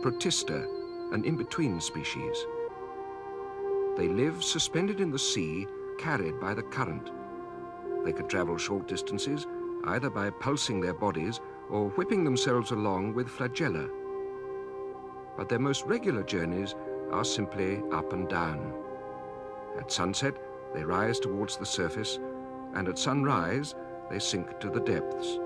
Protista, an in-between species. They live suspended in the sea, carried by the current. They can travel short distances, either by pulsing their bodies or whipping themselves along with flagella. But their most regular journeys are simply up and down. At sunset, they rise towards the surface, and at sunrise, they sink to the depths.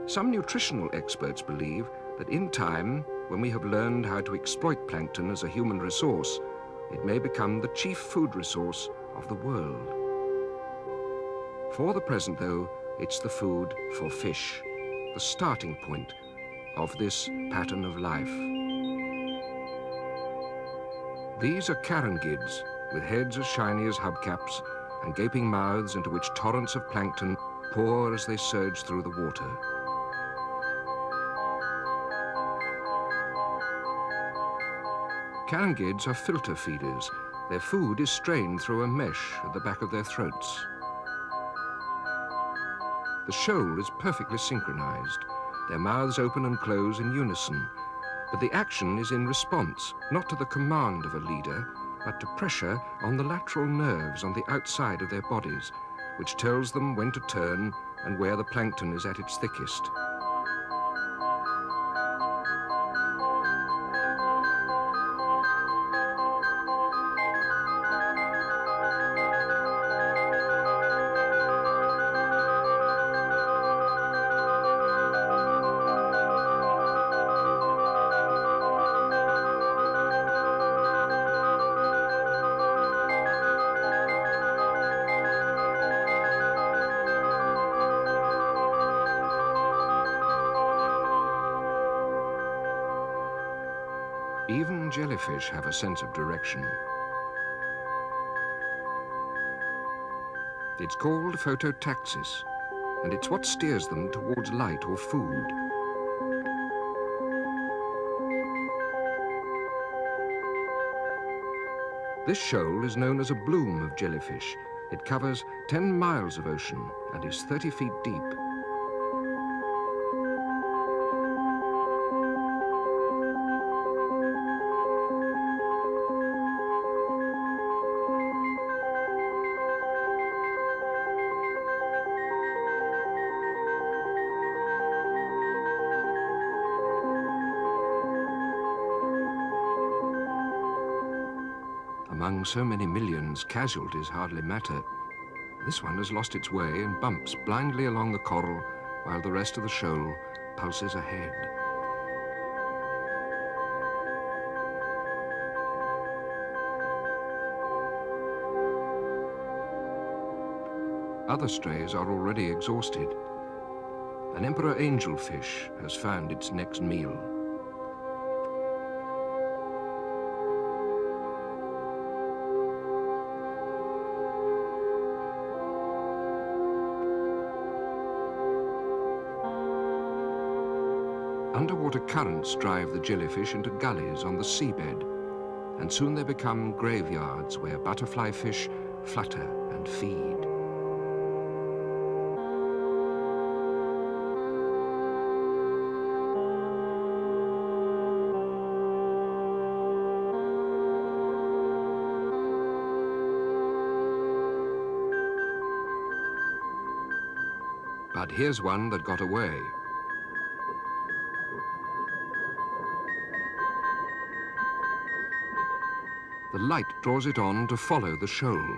Some nutritional experts believe that in time, when we have learned how to exploit plankton as a human resource, it may become the chief food resource of the world. For the present, though, it's the food for fish, the starting point of this pattern of life. These are carangids, with heads as shiny as hubcaps and gaping mouths into which torrents of plankton pour as they surge through the water. Carangids are filter feeders. Their food is strained through a mesh at the back of their throats. The shoal is perfectly synchronized. Their mouths open and close in unison, but the action is in response, not to the command of a leader, but to pressure on the lateral nerves on the outside of their bodies, which tells them when to turn and where the plankton is at its thickest. Even jellyfish have a sense of direction. It's called Phototaxis, and it's what steers them towards light or food. This shoal is known as a bloom of jellyfish. It covers 10 miles of ocean and is 30 feet deep. Among so many millions, casualties hardly matter. This one has lost its way and bumps blindly along the coral while the rest of the shoal pulses ahead. Other strays are already exhausted. An emperor angelfish has found its next meal. Underwater currents drive the jellyfish into gullies on the seabed, and soon they become graveyards where butterfly fish flutter and feed. But here's one that got away. The light draws it on to follow the shoal.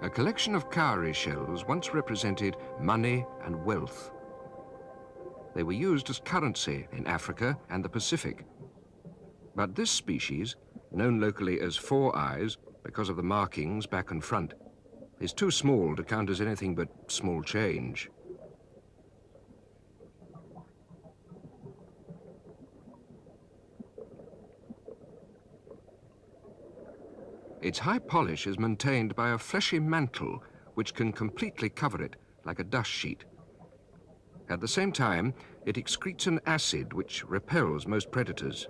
A collection of cowrie shells once represented money and wealth. They were used as currency in Africa and the Pacific. But this species, known locally as Four Eyes because of the markings back and front, is too small to count as anything but small change. Its high polish is maintained by a fleshy mantle which can completely cover it like a dust sheet. At the same time, it excretes an acid which repels most predators.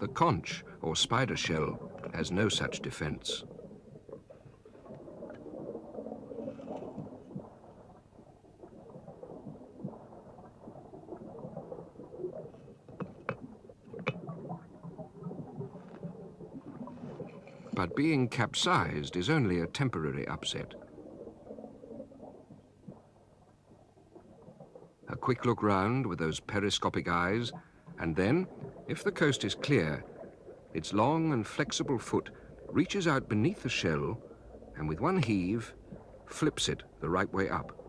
The conch, or spider shell, has no such defense. But being capsized is only a temporary upset. A quick look round with those periscopic eyes, and then, if the coast is clear, its long and flexible foot reaches out beneath the shell and with one heave, flips it the right way up.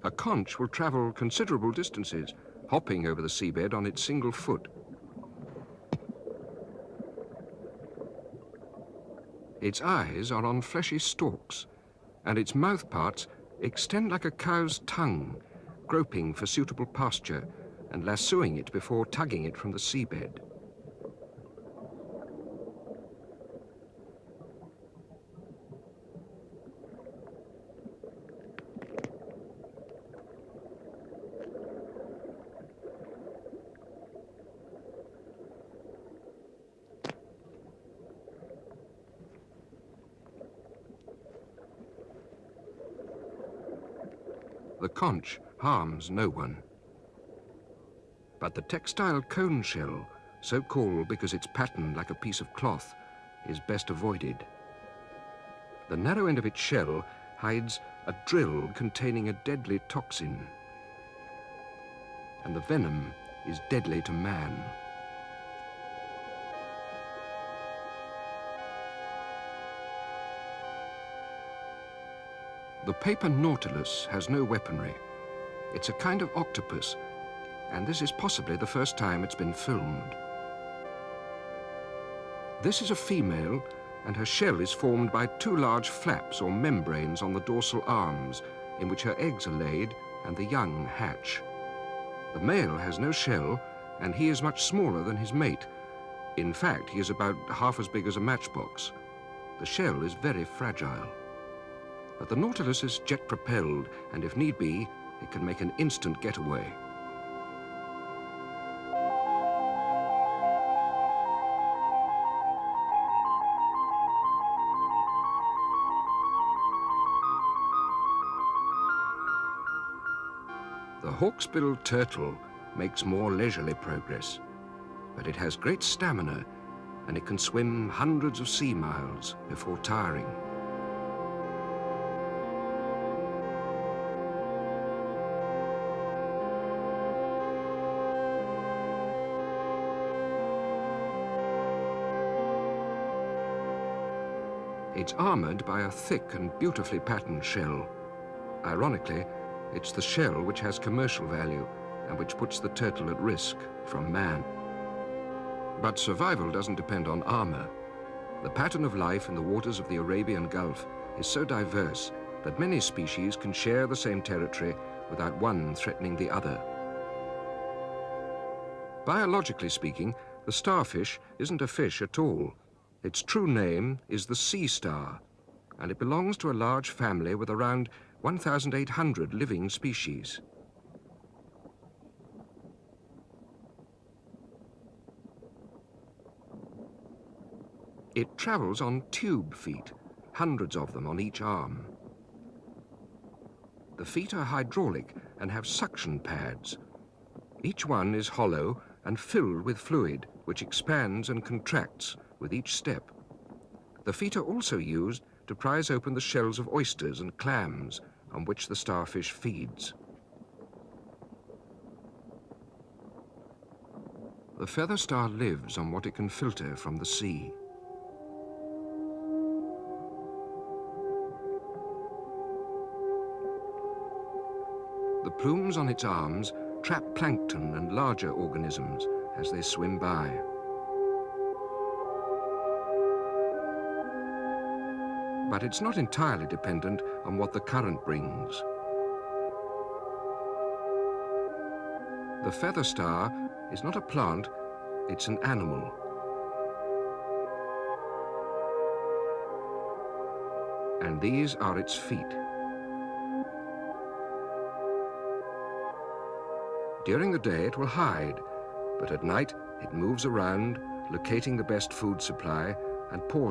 A conch will travel considerable distances, hopping over the seabed on its single foot. Its eyes are on fleshy stalks, and its mouth parts extend like a cow's tongue, groping for suitable pasture and lassoing it before tugging it from the seabed. The conch harms no one. But the textile cone shell, so called because it's patterned like a piece of cloth, is best avoided. The narrow end of its shell hides a drill containing a deadly toxin, and the venom is deadly to man. The paper Nautilus has no weaponry. It's a kind of octopus, and this is possibly the first time it's been filmed. This is a female, and her shell is formed by two large flaps or membranes on the dorsal arms, in which her eggs are laid and the young hatch. The male has no shell, and he is much smaller than his mate. In fact, he is about half as big as a matchbox. The shell is very fragile. But the Nautilus is jet-propelled, and if need be, it can make an instant getaway. The hawksbill turtle makes more leisurely progress, but it has great stamina, and it can swim hundreds of sea miles before tiring. It's armored by a thick and beautifully patterned shell. Ironically, it's the shell which has commercial value and which puts the turtle at risk from man. But survival doesn't depend on armor. The pattern of life in the waters of the Arabian Gulf is so diverse that many species can share the same territory without one threatening the other. Biologically speaking, the starfish isn't a fish at all. Its true name is the sea star, and it belongs to a large family with around 1,800 living species. It travels on tube feet, hundreds of them on each arm. The feet are hydraulic and have suction pads. Each one is hollow and filled with fluid, which expands and contracts with each step. The feet are also used to prise open the shells of oysters and clams on which the starfish feeds. The Featherstar lives on what it can filter from the sea. The plumes on its arms trap plankton and larger organisms as they swim by. But it's not entirely dependent on what the current brings. The Featherstar is not a plant, it's an animal. And these are its feet. During the day it will hide, but at night it moves around, locating the best food supply and pours